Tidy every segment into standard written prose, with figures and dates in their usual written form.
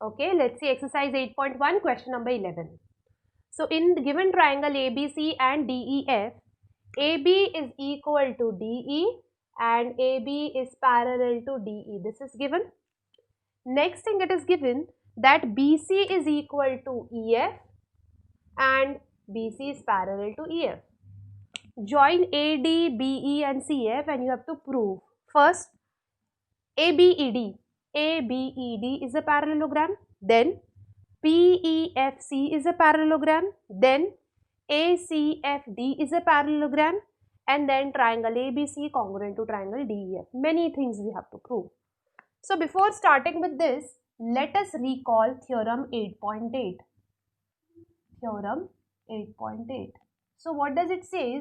Okay, let's see exercise 8.1, question number 11. So in the given triangle ABC and DEF, AB is equal to DE and AB is parallel to DE. This is given. Next thing, it is given that BC is equal to EF and BC is parallel to EF. Join AD, BE and CF and you have to prove. First, ABED. ABED is a parallelogram. Then PEFC is a parallelogram. Then ACFD is a parallelogram. And then triangle ABC congruent to triangle DEF. Many things we have to prove. So before starting with this, let us recall theorem 8.8. Theorem 8.8. So what does it say?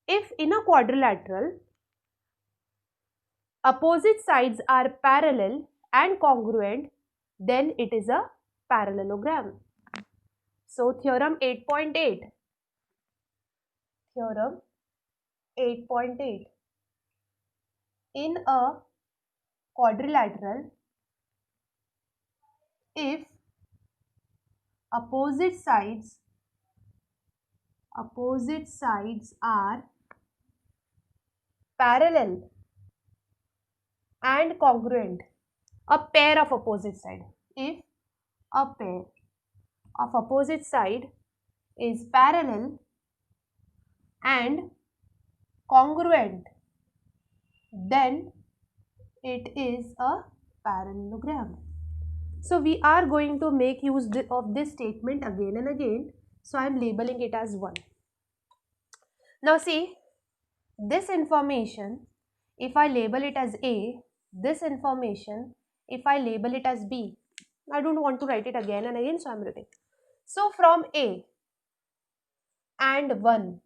If in a quadrilateral, opposite sides are parallel and congruent, then it is a parallelogram. So theorem 8.8. Theorem 8.8. In a quadrilateral, if opposite sides are parallel and congruent, a pair of opposite side. If a pair of opposite side is parallel and congruent, then it is a parallelogram. So we are going to make use of this statement again and again. So I am labeling it as 1. Now see, this information, if I label it as A, this information, if I label it as B, I don't want to write it again and again, so I am writing. So from A and 1,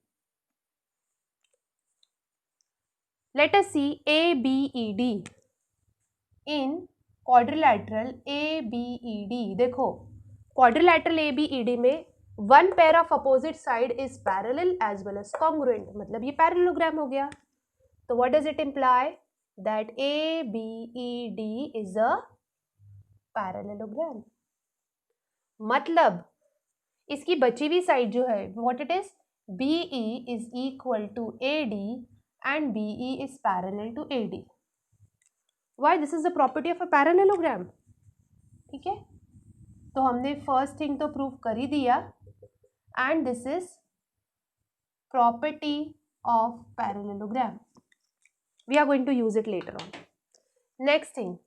let us see ABED. In quadrilateral ABED, देखो quadrilateral ABED में one pair of opposite side is parallel as well as congruent, मतलब ये parallelogram हो गया. तो what does it imply? That ABED is a parallelogram. मतलब इसकी बची हुई साइड जो है, what it is? BE is equal to AD and BE is parallel to AD. Why? This is the property of a parallelogram. ठीक है, तो हमने फर्स्ट थिंग तो प्रूव कर ही दिया, and this is property of parallelogram. We are going to use it later on. Next thing,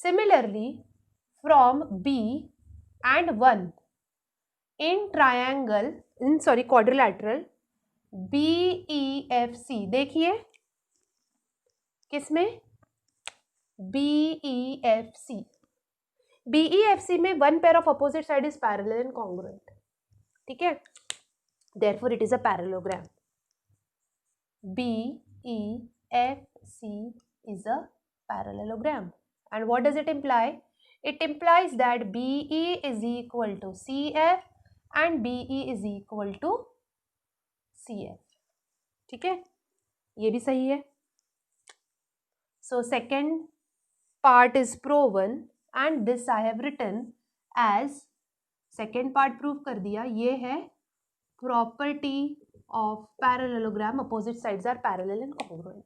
similarly from B and 1 in quadrilateral BEFC, देखिए किसमें? BEFC. BEFC में one pair of opposite side is parallel and congruent. ठीक है, therefore it is a parallelogram. BEFC is a parallelogram. And what does it imply? It implies that BE is equal to CF and BE is equal to CF. ठीक है, ये भी सही है. So second part is proven and this I have written as second part prove कर दिया. ये है property of parallelogram, opposite sides are parallel and congruent.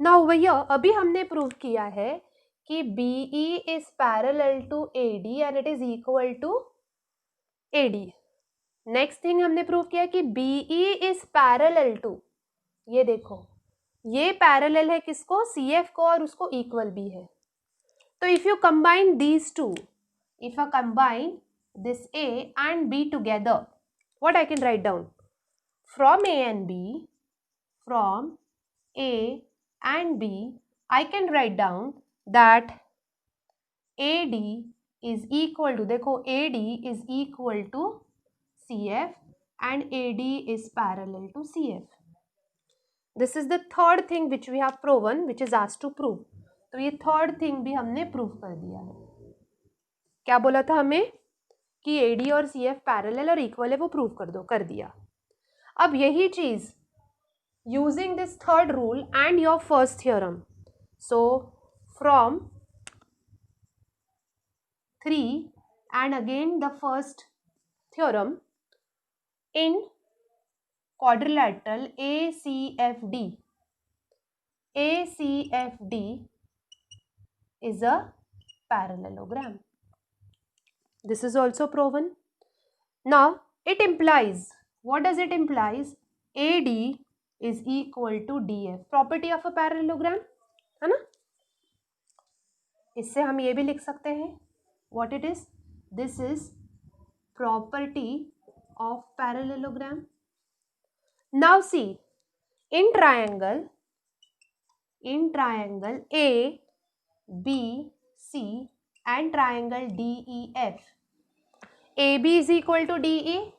Now भैया अभी हमने प्रूव किया है कि BE is parallel to AD and it is equal to AD. Next thing हमने प्रूव किया कि BE is parallel to, ये देखो ये पैरेलल है किसको? CF को, और उसको इक्वल भी है. तो if you combine these two, if I combine this A and B together, what I can write down? From A and B, from A and B, I can write down that AD is equal to, देखो AD is equal to CF and AD is parallel to CF. This is the third thing which we have proven, which is asked to prove. तो ये third thing भी हमने prove कर दिया है. क्या बोला था हमें कि AD और CF पैरेलल और इक्वल है, वो प्रूव कर दो, कर दिया. अब यही चीज using this third rule and your first theorem. So from 3 and again the first theorem in quadrilateral ACFD. ACFD is a parallelogram. This is also proven. Now it implies, what does it implies? AD is equal to DF. Property of a parallelogram, है ना? इससे हम ये भी लिख सकते हैं, what it is? This is property of parallelogram. Now see, in triangle A, B, C and triangle DEF, AB is equal to DE.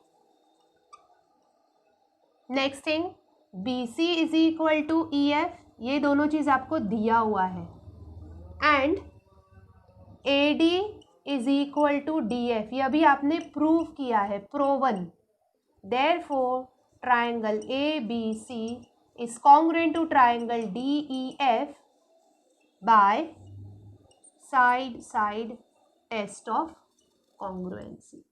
Next thing, BC is equal to EF. ये दोनों चीज आपको दिया हुआ है. And AD is equal to DF. ये अभी आपने प्रूव किया है, proven. Therefore, triangle ABC is congruent to triangle DEF by side-side test of congruency.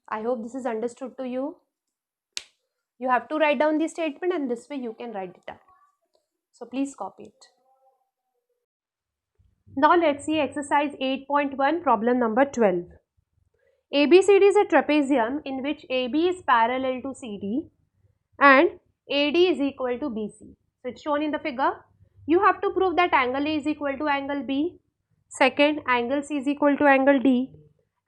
I hope this is understood to you. You have to write down the statement and this way you can write it down. So please copy it. Now let's see exercise 8.1, problem number 12. ABCD is a trapezium in which AB is parallel to CD and AD is equal to BC. So it's shown in the figure. You have to prove that angle A is equal to angle B. Second, angle C is equal to angle D.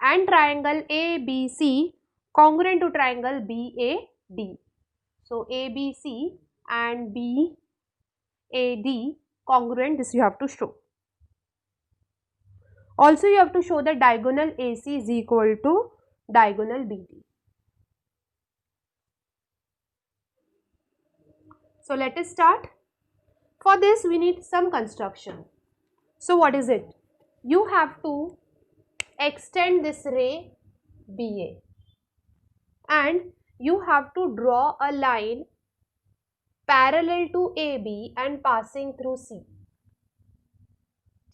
And triangle ABC congruent to triangle BAD. So ABC and BAD congruent, this you have to show. Also you have to show that diagonal AC is equal to diagonal BD. So let us start. For this we need some construction. So what is it? You have to extend this ray BA and you have to draw a line parallel to AB and passing through C.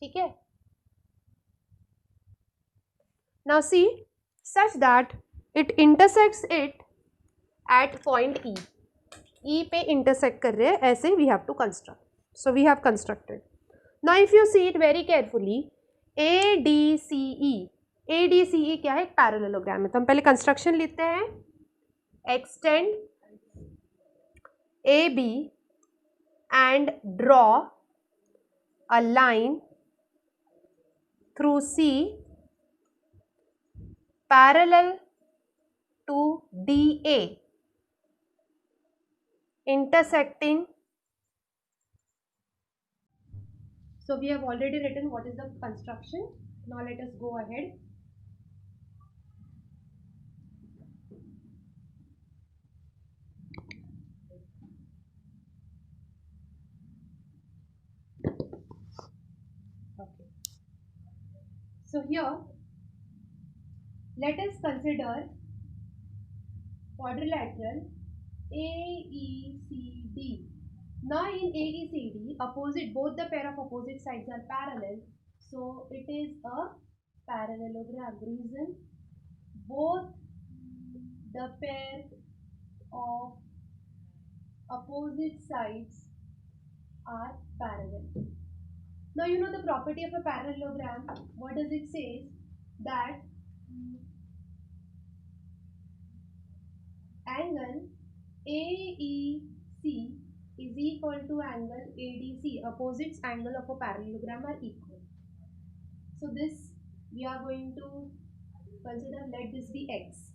ठीक है? Now see, such that it intersects it at point E. E पे intersect कर रहे हैं, ऐसे we have to construct. So we have constructed. Now if you see it very carefully, ADCE क्या है? एक parallelogram है. तो हम पहले construction लेते हैं. Extend AB and draw a line through C parallel to DA, intersecting. So we have already written what is the construction. Now let us go ahead. Okay. So here, let us consider quadrilateral AECD. Now in AECD, both the pair of opposite sides are parallel. So it is a parallelogram. Reason, both the pair of opposite sides are parallel. Now you know the property of a parallelogram. What does it say? That angle AEC is equal to angle ADC. Opposites angle of a parallelogram are equal. So this we are going to consider, let this be X.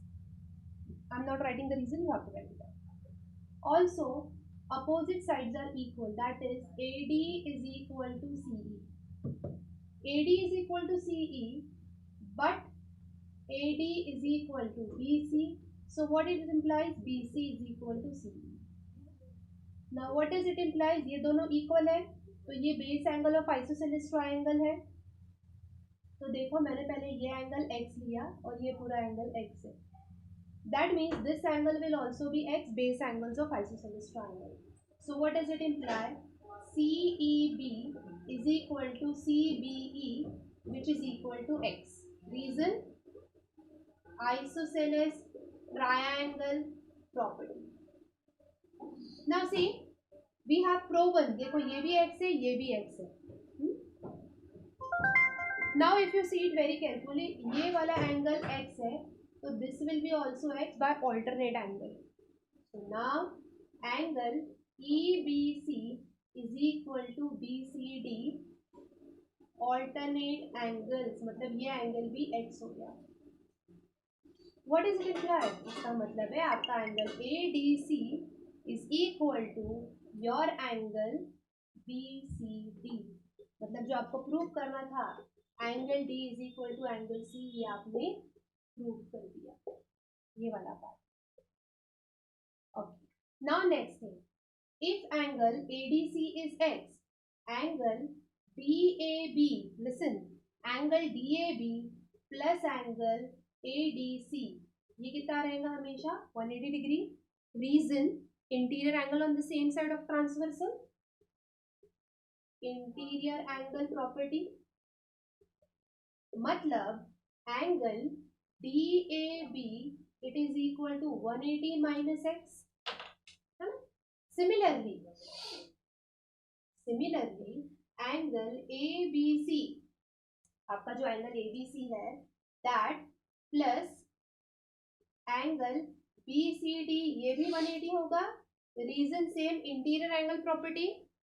I am not writing the reason, you have to write it down. Also, opposite sides are equal, that is AD is equal to CE. AD is equal to CE, but AD is equal to BC. So what it implies? BC is equal to CE. Now what does it implies? ये दोनों equal है, तो ये base angle of isosceles triangle है. तो देखो मैंने पहले ये एंगल x लिया और ये पूरा एंगल x है. That means this angle will also be x, base angles of isosceles triangle. So what does it imply? CEB is equal to CBE, which is equal to X. Reason? Isosceles triangle property. Now see, we have proven, देखो ये भी X है, ये भी X है. Now if you see it very carefully, ये वाला angle X है, so this will be also X by alternate angle. So now angle EBC is equal to BCD, alternate angles, मतलब ये angle भी X हो गया. What is it imply? इसका मतलब है आपका angle ADC is equal to your angle BCD. मतलब जो आपको प्रूव करना था angle D is equal to angle C, ये आपने प्रूव कर दिया, ये वाला part. Okay, now next thing, if angle ADC is X, angle DAB, listen, angle DAB plus angle ADC, ये कितना रहेगा हमेशा 180 degree. Reason, interior angle on the same side of transversal, interior angle property. मतलब angle DAB it is equal to 180 minus X, है ना. Similarly angle ABC, आपका जो angle ABC है, दैट प्लस एंगल BCD, ये भी 180 होगा. Reason same, interior angle property.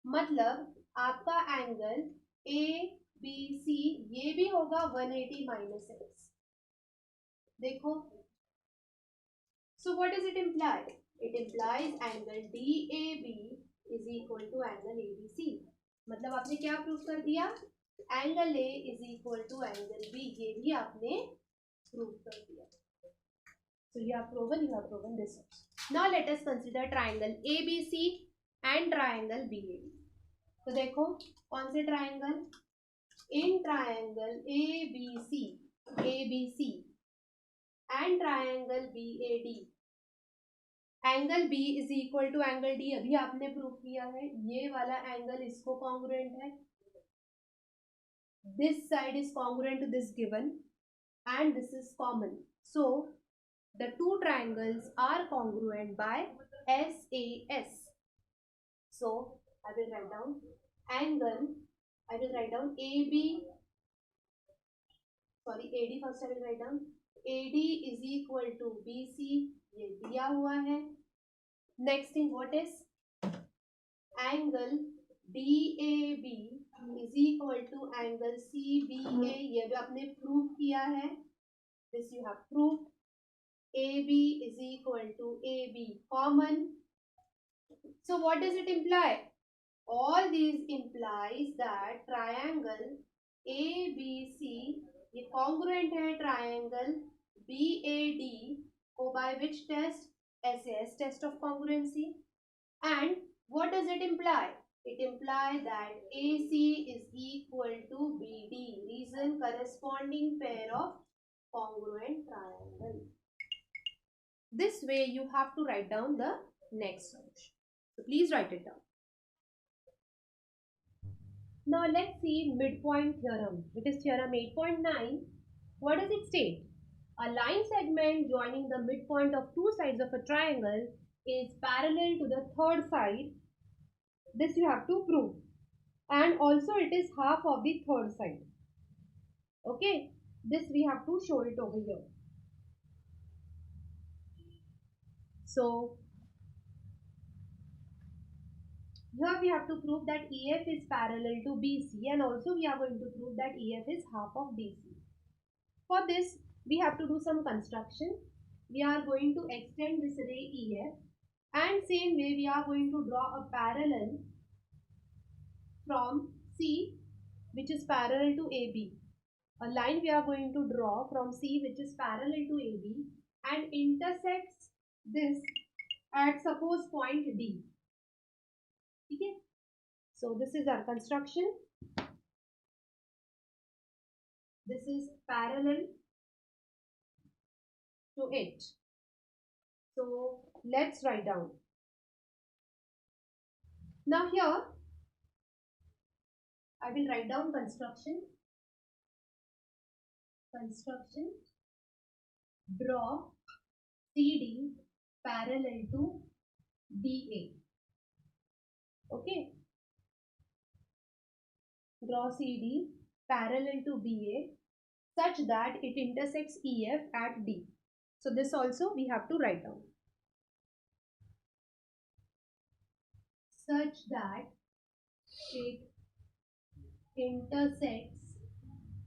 मतलब आपका एंगल ABC ये भी होगा 180 माइनस एक्स. देखो, so what is it imply? It implies angle DAB is equal to angle ABC. मतलब आपने क्या प्रूव कर दिया? Angle A is equal to angle B, ये भी आपने प्रूव कर दिया. So you have proven this. Now let us consider triangle ABC and triangle BAB. तो देखो कौन से triangle? In triangle ABC and triangle BAD, angle B is equal to angle D, अभी आपने प्रूव किया है. ये वाला एंगल इसको कॉन्ग्रुएंट है, this side is congruent to this given and this is common. So the two triangles are congruent by SAS. So I will write down angle, I will write down AD first. I will write down AD is equal to BC, ये दिया हुआ है. Next thing, what is angle DAB is equal to angle CBA, ये भी आपने prove किया है. This you have proved. AB is equal to AB, common. So what does it imply? All these implies that triangle ABC ये congruent है triangle BAD को by which test? SAS, test of congruency. And what does it imply? It implies that AC is equal to BD. Reason, corresponding pair of congruent triangle. This way you have to write down the next solution. So please write it down. Now let's see midpoint theorem. It is theorem 8.9. What does it state? A line segment joining the midpoint of two sides of a triangle is parallel to the third side. This you have to prove. And also it is half of the third side. Okay. This we have to show it over here. So here we have to prove that EF is parallel to BC, and also we are going to prove that EF is half of BC. For this we have to do some construction. We are going to extend this ray EF, and same way we are going to draw a parallel from C which is parallel to AB. A line we are going to draw from C which is parallel to AB and intersects this at suppose point D. Okay? So this is our construction. This is parallel to it. So let's write down. Now here I will write down construction. Construction. Draw CD parallel to BA. Okay. Draw CD parallel to BA such that it intersects EF at D. So this also we have to write down. Such that it intersects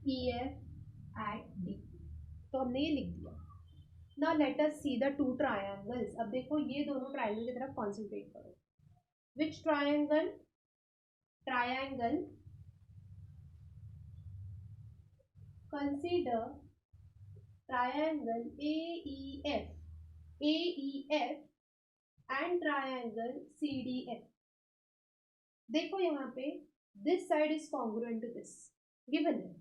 EF at D. तो हमने ये लिख दिया. Now let us see the two triangles. अब देखो ये दोनों triangle की तरफ कॉन्सेंट्रेट करो. Which triangle? Triangle. Consider triangle AEF. AEF and triangle CDF. देखो यहाँ पे this side is congruent to this. Given है.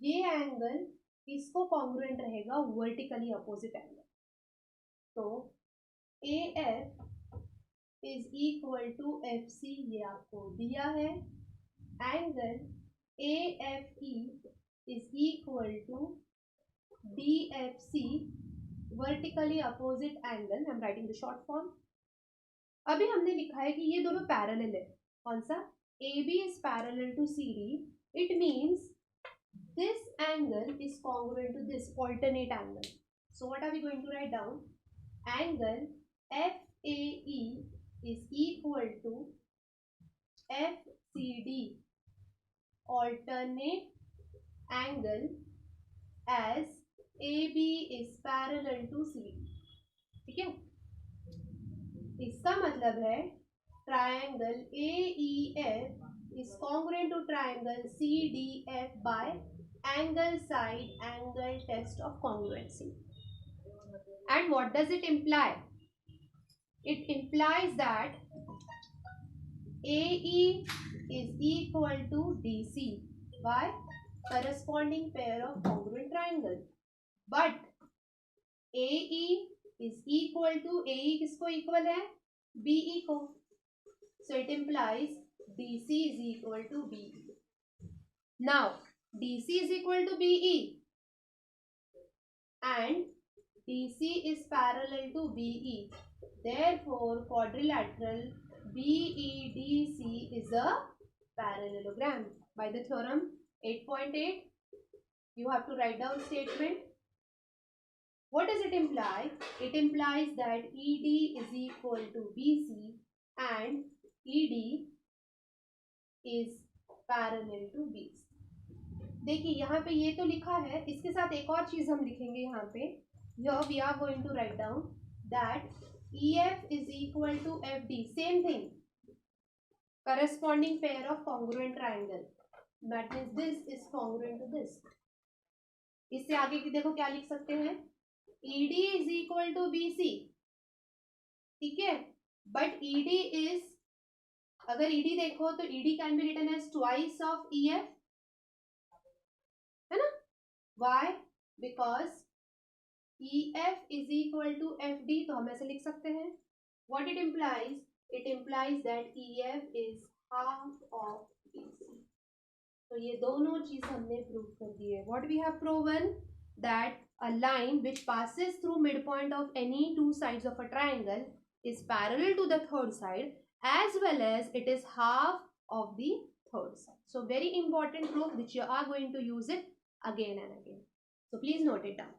ये एंगल इसको कॉन्ग्रुएंट रहेगा वर्टिकली अपोजिट एंगल. तो AF is equal to FC, ये आपको दिया है. Angle AFE is equal to DFC, vertically opposite angle. I am writing the short form. अभी हमने लिखा है कि ये दोनों पैरेलल है. कौन सा? AB is parallel to CD. It means this angle is congruent to this alternate angle. So what are we going to write down? Angle FAE is equal to FCD, alternate angle, as AB is parallel to CD. ठीक है. इसका मतलब है triangle AEF is congruent to triangle CDF by angle side angle test of congruency. And what does it imply? It implies that AE is equal to DC by corresponding pair of congruent triangle. But AE is equal to, AE किसको equal है? BE को. So it implies DC is equal to BE. Now DC is equal to BE and DC is parallel to BE. Therefore, quadrilateral BEDC is a parallelogram. By the theorem 8.8, you have to write down statement. What does it imply? It implies that ED is equal to BC and ED is parallel to BC. देखिए यहाँ पे ये तो लिखा है, इसके साथ एक और चीज हम लिखेंगे यहाँ पे. Here we are going to write down that EF is equal to FD. Same thing. Corresponding pair of congruent triangle. That means this is congruent to this. इससे आगे की देखो क्या लिख सकते हैं? ED is equal to BC. ठीक है. But ED is, अगर ED देखो तो ED can be written as twice of EF. है ना? Why? Because EF is equal to FD, तो हम ऐसे लिख सकते हैं. What it implies? It implies that EF is half of BC. तो ये दोनों चीज हमने प्रूव कर दी है. What we have proven? That a line which passes through midpoint of any two sides of a triangle is parallel to the third side, as well as it is half of the third side. So very important proof which you are going to use it again and again. So please note it down.